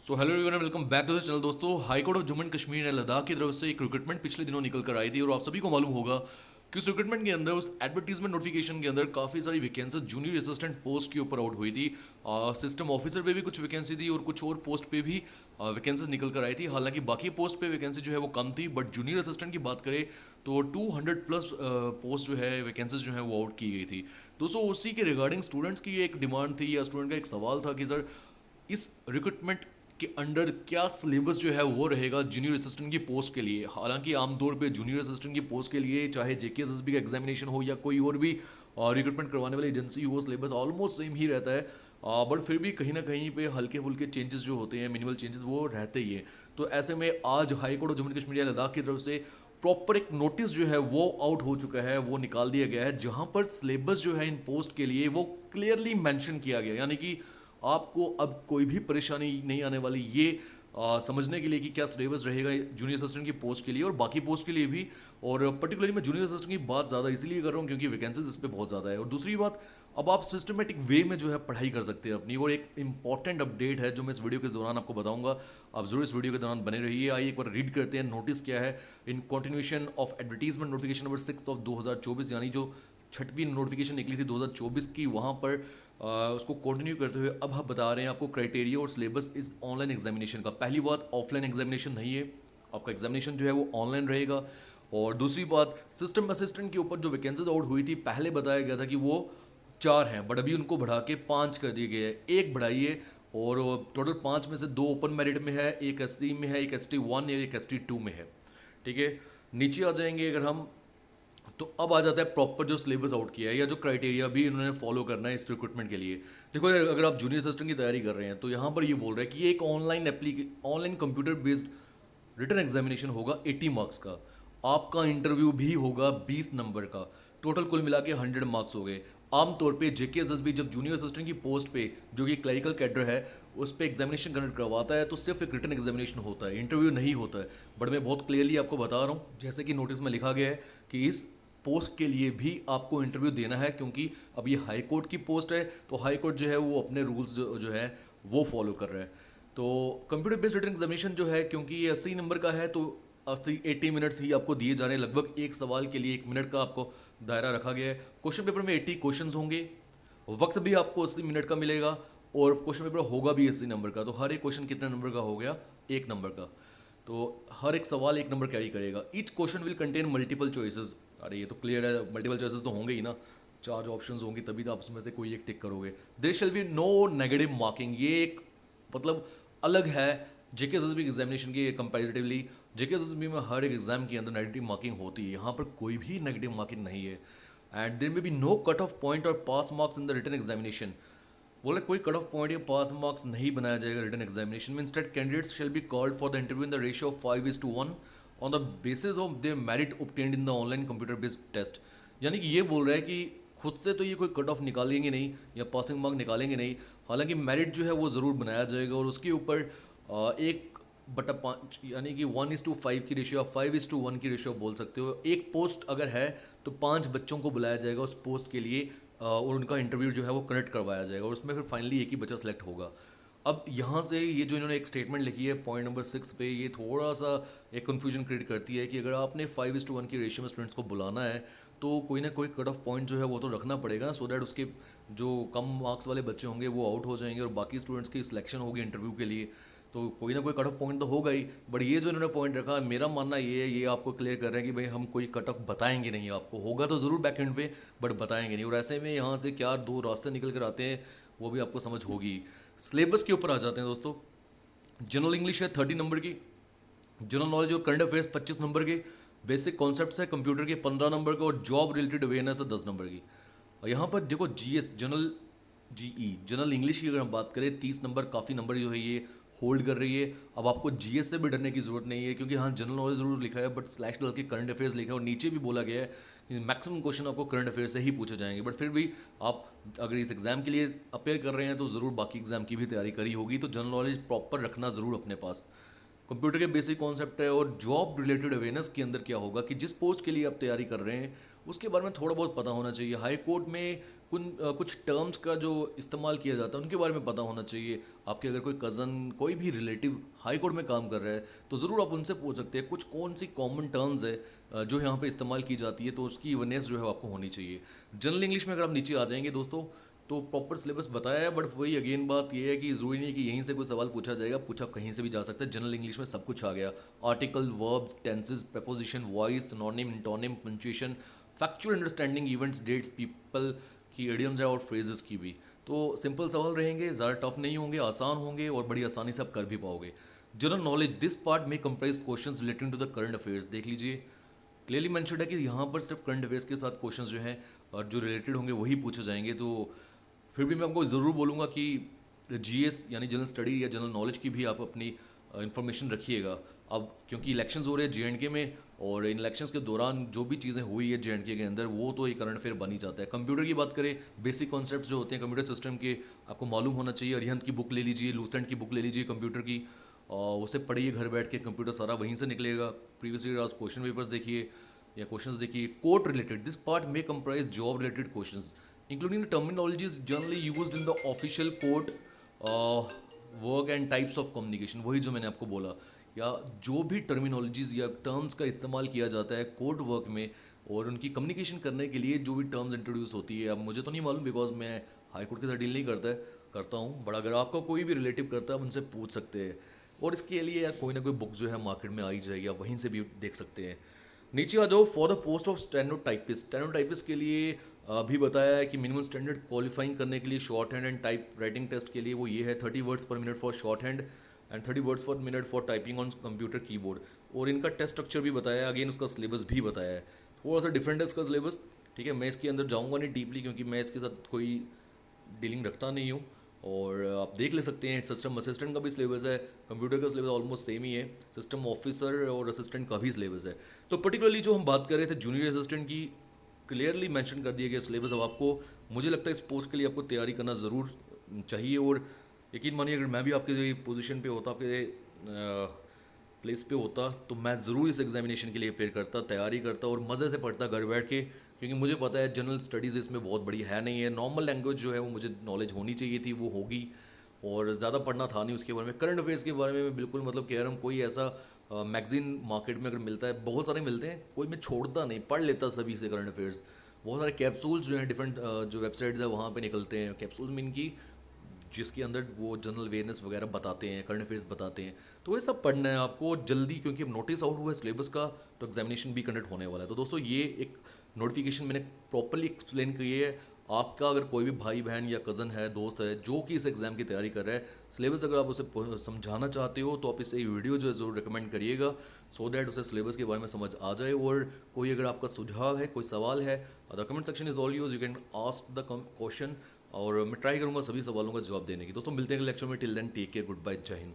So hello everyone, welcome back to the channel. दोस्तों, high court of Jammu and Kashmir ने लद्दाख की तरफ से एक रिक्रूटमेंट पिछले दिनों निकल कर आई थी और आप सभी को मालूम होगा कि उस रिक्रूटमेंट के अंदर, उस एडवर्टीजमेंट नोटिफिकेशन के अंदर काफ़ी सारी वैकेंसीज जूनियर असिस्टेंट पोस्ट के ऊपर आउट हुई थी। सिस्टम ऑफिसर पे भी कुछ वैकेंसी थी और कुछ और पोस्ट पे भी वैकेंसीज निकल कर आई थी। हालांकि बाकी पोस्ट पे वैकेंसी जो है वो कम थी, बट जूनियर असिस्टेंट की बात करें तो 200 प्लस पोस्ट जो है वैकेंसीज जो है वो आउट की गई थी। दोस्तों, उसी के रिगार्डिंग स्टूडेंट्स की एक डिमांड थी या स्टूडेंट का एक सवाल था कि सर, इस रिक्रूटमेंट के अंडर क्या सिलेबस जो है वो रहेगा जूनियर असिस्टेंट की पोस्ट के लिए। हालांकि आमतौर पे जूनियर असिस्टेंट की पोस्ट के लिए चाहे जेकेएसएसबी का एग्जामिनेशन हो या कोई और भी रिक्रूटमेंट करवाने वाली एजेंसी हो, सिलेबस ऑलमोस्ट सेम ही रहता है। बट फिर भी कहीं ना कहीं पे हल्के फुल्के चेंजेस जो होते हैं, मिनिमल चेंजेस वो रहते ही हैं। तो ऐसे में आज high court of Jammu and Kashmir या लद्दाख की तरफ से प्रॉपर एक नोटिस जो है वो आउट हो चुका है, वो निकाल दिया गया है, जहां पर सिलेबस जो है इन पोस्ट के लिए वो क्लियरली मेंशन किया गया। यानी कि आपको अब कोई भी परेशानी नहीं आने वाली ये समझने के लिए कि क्या सिलेबस रहेगा जूनियर असिस्टेंट की पोस्ट के लिए और बाकी पोस्ट के लिए भी। और पर्टिकुलरली मैं जूनियर असिस्टेंट की बात ज़्यादा इसलिए कर रहा हूँ क्योंकि वैकेंसीज इस पर बहुत ज़्यादा है। और दूसरी बात, अब आप सिस्टमेटिक वे में जो है पढ़ाई कर सकते हैं अपनी। और एक इंपॉर्टेंट अपडेट है जो मैं इस वीडियो के दौरान आपको बताऊंगा, आप जरूर इस वीडियो के दौरान बने रहिए। आइए एक बार रीड करते हैं नोटिस क्या है। In continuation of advertisement notification number 6 of 2024, यानी जो छठवीं नोटिफिकेशन निकली थी 2024 की, वहाँ पर उसको कंटिन्यू करते हुए अब हम बता रहे हैं आपको क्राइटेरिया और सिलेबस इस ऑनलाइन एग्जामिनेशन का। पहली बात, ऑफलाइन एग्जामिनेशन नहीं है, आपका एग्जामिनेशन जो है वो ऑनलाइन रहेगा। और दूसरी बात, सिस्टम असिस्टेंट के ऊपर जो वैकेंसीज आउट हुई थी पहले बताया गया था कि वो 4 हैं, बट अभी उनको बढ़ा के 5 कर दिए गए हैं। एक बढ़ाई है और टोटल 5 में से 2 ओपन मेरिट में है, एक एससी में है, एक ST1 और एक ST2 में है। ठीक है, नीचे आ जाएंगे अगर हम, तो अब आ जाता है प्रॉपर जो सिलेबस आउट किया है या जो क्राइटेरिया भी इन्होंने फॉलो करना है इस रिक्रूटमेंट के लिए। देखो यार, अगर आप जूनियर असिस्टेंट की तैयारी कर रहे हैं तो यहाँ पर ये बोल रहा है कि ये एक online computer based written examination होगा 80 मार्क्स का। आपका इंटरव्यू भी होगा 20 नंबर का। टोटल कुल मिला के 100 मार्क्स हो गए। आमतौर पे जेकेएसएसबी जब जूनियर असिस्टेंट की पोस्ट पे, जो कि क्लरिकल कैडर है, उस पर एग्जामिनेशन कंडक्ट करवाता है तो सिर्फ एक रिटन एग्जामिनेशन होता है, इंटरव्यू नहीं होता है। बट मैं बहुत क्लियरली आपको बता रहा हूँ, जैसे कि नोटिस में लिखा गया है कि इस पोस्ट के लिए भी आपको इंटरव्यू देना है, क्योंकि अब ये हाई कोर्ट की पोस्ट है तो हाई कोर्ट जो है वो अपने रूल्स जो है वो फॉलो कर रहा है। तो कंप्यूटर बेस्ड रिटन एग्जामिनेशन जो है, क्योंकि ये 80 नंबर का है तो 80 मिनट्स ही आपको दिए जा रहे हैं। लगभग एक सवाल के लिए 1 मिनट का आपको दायरा रखा गया है। क्वेश्चन पेपर में 80 क्वेश्चंस होंगे, वक्त भी आपको 80 मिनट का मिलेगा और क्वेश्चन पेपर होगा भी 80 नंबर का। तो हर एक क्वेश्चन कितने नंबर का हो गया? 1 नंबर का। तो हर एक सवाल 1 नंबर कैरी करेगा। Each question will contain multiple choices. अरे ये तो क्लियर है, मल्टीपल चॉइसेस तो होंगे ही ना, 4 ऑप्शंस होंगी तभी तो आप उसमें से कोई एक टिक करोगे। There shall be no negative marking. ये एक मतलब अलग है जेकेएसएसबी एग्जामिनेशन की कंपैरेटिवली। जेकेएसएसबी में हर एक एग्जाम के अंदर नेगेटिव मार्किंग होती है, यहाँ पर कोई भी नेगेटिव मार्किंग नहीं है। And there may be no cut off point और pass marks in the written examination. बोले कोई कट ऑफ पॉइंट या पास मार्क्स नहीं बनाया जाएगा रिटन एग्जामिनेशन में। Instead candidates shall be called for the interview in the ratio of 5:1 on the basis of their merit obtained in the online computer based test. यानी कि ये बोल रहा है कि खुद से तो ये कोई कट ऑफ निकालेंगे नहीं या पासिंग मार्क निकालेंगे नहीं, हालांकि मेरिट जो है वो ज़रूर बनाया जाएगा और उसके ऊपर 1/5 यानी कि 1:5 की रेशियो, आप 5:1 की रेशियो बोल सकते हो। एक पोस्ट अगर है तो 5 बच्चों को बुलाया जाएगा उस पोस्ट के लिए और उनका इंटरव्यू जो है वो कनेक्ट करवाया जाएगा और उसमें फिर फाइनली एक ही बच्चा सेलेक्ट होगा। अब यहाँ से ये जो इन्होंने एक स्टेटमेंट लिखी है पॉइंट नंबर 6 पे, ये थोड़ा सा एक कन्फ्यूजन क्रिएट करती है कि अगर आपने 5:1 की रेशियो में स्टूडेंट्स को बुलाना है तो कोई ना कोई कट ऑफ पॉइंट जो है वो तो रखना पड़ेगा ना, सो दैट उसके जो कम मार्क्स वाले बच्चे होंगे वो आउट हो जाएंगे और बाकी स्टूडेंट्स की सिलेक्शन होगी इंटरव्यू के लिए। तो कोई ना कोई कट ऑफ पॉइंट तो होगा ही। बट ये जो इन्होंने पॉइंट रखा है, मेरा मानना ये है, ये आपको क्लियर कर रहे हैं कि भाई हम कोई कट ऑफ बताएंगे नहीं आपको, होगा तो ज़रूर बैक एंड पे बट बताएंगे नहीं। और ऐसे में यहाँ से क्या 2 रास्ते निकल कर आते हैं वो भी आपको समझ होगी। सिलेबस के ऊपर आ जाते हैं दोस्तों। जनरल इंग्लिश है 30 नंबर की, जनरल नॉलेज और करंट अफेयर्स 25 नंबर के, बेसिक कॉन्सेप्ट्स है कंप्यूटर के 15 नंबर के और जॉब रिलेटेड अवेयरनेस है 10 नंबर की। और यहाँ पर देखो जीएस जनरल जनरल इंग्लिश की अगर हम बात करें 30 नंबर, काफ़ी नंबर जो है ये होल्ड कर रही है। अब आपको जीएस से भी डरने की ज़रूरत नहीं है, क्योंकि हाँ जनरल नॉलेज ज़रूर लिखा है बट स्लैश डाल के करंट अफेयर्स लिखा है और नीचे भी बोला गया है कि मैक्सिमम क्वेश्चन आपको करंट अफेयर्स से ही पूछे जाएंगे। बट फिर भी आप अगर इस एग्ज़ाम के लिए अपेयर कर रहे हैं तो ज़रूर बाकी एग्ज़ाम की भी तैयारी करी होगी, तो जनरल नॉलेज प्रॉपर रखना ज़रूर अपने पास। कंप्यूटर के बेसिक कॉन्सेप्ट है और जॉब रिलेटेड अवेयरनेस के अंदर क्या होगा कि जिस पोस्ट के लिए आप तैयारी कर रहे हैं उसके बारे में थोड़ा बहुत पता होना चाहिए। हाई कोर्ट में कुछ टर्म्स का जो इस्तेमाल किया जाता है उनके बारे में पता होना चाहिए। आपके अगर कोई कज़न, कोई भी रिलेटिव हाई कोर्ट में काम कर रहा है तो ज़रूर आप उनसे पूछ सकते हैं कुछ कौन सी कॉमन टर्म्स है जो यहाँ पे इस्तेमाल की जाती है, तो उसकी अवेयरनेस जो है आपको होनी चाहिए। जनरल इंग्लिश में अगर आप नीचे आ जाएंगे दोस्तों तो प्रॉपर सिलेबस बताया है, बट वही अगेन बात ये है कि ज़रूरी नहीं कि यहीं से कोई सवाल पूछा जाएगा, पूछा कहीं से भी जा सकता है। जनरल इंग्लिश में सब कुछ आ गया, article, verbs, tenses, preposition, voice, synonym, antonym, punctuation, factual understanding, events, dates, people की एडियम्स है और फ्रेजेस की भी। तो सिंपल सवाल रहेंगे, ज़्यादा टफ नहीं होंगे, आसान होंगे और बड़ी आसानी से आप कर भी पाओगे। जनरल नॉलेज, दिस पार्ट में comprise questions relating to the current affairs. देख लीजिए क्लियरली मेंशन्ड है कि यहाँ पर सिर्फ करंट अफेयर्स के साथ क्वेश्चंस जो हैं और जो रिलेटेड होंगे वही पूछे जाएंगे। तो फिर भी मैं आपको ज़रूर बोलूँगा कि जीएस यानी जनरल स्टडी या जनरल नॉलेज की भी आप अपनी इंफॉर्मेशन रखिएगा। अब क्योंकि इलेक्शंस हो रहे हैं जेएंडके में, और इन इलेक्शंस के दौरान जो भी चीज़ें हुई है जेएंडके के अंदर वो तो एक करंट अफेयर बन ही जाता है। कंप्यूटर की बात करें, बेसिक कॉन्सेप्ट जो होते हैं कंप्यूटर सिस्टम के आपको मालूम होना चाहिए। अरिहंत की बुक ले लीजिए, लूसेंट की बुक ले लीजिए कंप्यूटर की, और उसे पढ़िए घर बैठ के, कंप्यूटर सारा वहीं से निकलेगा। प्रीवियस ईयर आज क्वेश्चन पेपर्स देखिए या क्वेश्चंस देखिए। कोर्ट रिलेटेड, दिस पार्ट में comprise job related questions including the terminologies generally used in the official court work and types of communication। वही जो मैंने आपको बोला, या जो भी टर्मिनोलॉजीज या टर्म्स का इस्तेमाल किया जाता है कोर्ट वर्क में और उनकी कम्युनिकेशन करने के लिए जो भी टर्म्स इंट्रोड्यूस होती है। अब मुझे तो नहीं मालूम बिकॉज मैं हाई कोर्ट के साथ डील नहीं करता हूँ, बट अगर आपका कोई भी रिलेटिव करता है आप उनसे पूछ सकते हैं। और इसके लिए यार कोई ना कोई बुक जो है मार्केट में आ ही जाएगी, आप वहीं से भी देख सकते हैं। नीचे आ जाओ, for the post of stenotypist. Stenotypist के लिए अभी बताया है कि मिनिमम स्टैंडर्ड क्वालिफाइंग करने के लिए shorthand and typewriting test के लिए वो ये है 30 words per minute for shorthand and 30 words per minute for typing on computer keyboard. और इनका टेस्ट स्ट्रक्चर भी बताया है, अगेन उसका सिलेबस भी बताया है। थोड़ा सा डिफरेंट है इसका सिलेबस, ठीक है। मैं इसके अंदर जाऊँगा नहीं डीपली क्योंकि मैं इसके साथ कोई डीलिंग रखता नहीं हूँ, और आप देख ले सकते हैं। सिस्टम असिस्टेंट का भी सिलेबस है, कंप्यूटर का सिलेबस ऑलमोस्ट सेम ही है, सिस्टम ऑफिसर और असिस्टेंट का भी सिलेबस है। तो पर्टिकुलरली जो हम बात कर रहे थे जूनियर असिस्टेंट की, क्लियरली मेंशन कर दिया गया सिलेबस। अब आपको, मुझे लगता है इस पोस्ट के लिए आपको तैयारी करना ज़रूर चाहिए। और यकीन मानिए अगर मैं भी आपके पोजीशन पे होता, आपके प्लेस पे होता, तो मैं ज़रूर इस एग्जामिनेशन के लिए प्रिपेयर करता, तैयारी करता और मज़े से पढ़ता घर बैठ के, क्योंकि मुझे पता है जनरल स्टडीज़ इसमें बहुत बड़ी है नहीं है। नॉर्मल लैंग्वेज जो है वो मुझे नॉलेज होनी चाहिए थी, वो होगी, और ज़्यादा पढ़ना था नहीं उसके बारे में। करंट अफेयर्स के बारे में मैं बिल्कुल मतलब कह रहा हूँ, कोई ऐसा मैगज़ीन मार्केट में अगर मिलता है, बहुत सारे मिलते हैं, कोई मैं छोड़ता नहीं, पढ़ लेता सभी से करंट अफेयर्स। बहुत सारे कैप्सूल्स जो हैं डिफरेंट जो वेबसाइट्स है वहाँ पे निकलते हैं कैप्सूल में इनकी, जिसके अंदर वो जनरल अवेयरनेस वगैरह बताते हैं, करंट अफेयर्स बताते हैं। तो ये सब पढ़ना है आपको जल्दी, क्योंकि अब नोटिस आउट हुआ है सिलेबस का, तो एग्जामिनेशन भी कंडक्ट होने वाला है। तो दोस्तों ये एक नोटिफिकेशन मैंने प्रॉपरली एक्सप्लेन की है। आपका अगर कोई भी भाई बहन या कज़न है, दोस्त है जो कि इस एग्ज़ाम की तैयारी कर रहा है, सिलेबस अगर आप उसे समझाना चाहते हो तो आप इसे वीडियो जो है ज़रूर रिकमेंड करिएगा, सो दैट उसे सिलेबस के बारे में समझ आ जाए। और कोई अगर आपका सुझाव है, कोई सवाल है, the comment section is all use, you can ask the question, और मैं ट्राई करूंगा सभी सवालों का जवाब देने की। दोस्तों मिलते हैं लेक्चर में, till then take care, good bye, जय हिंद।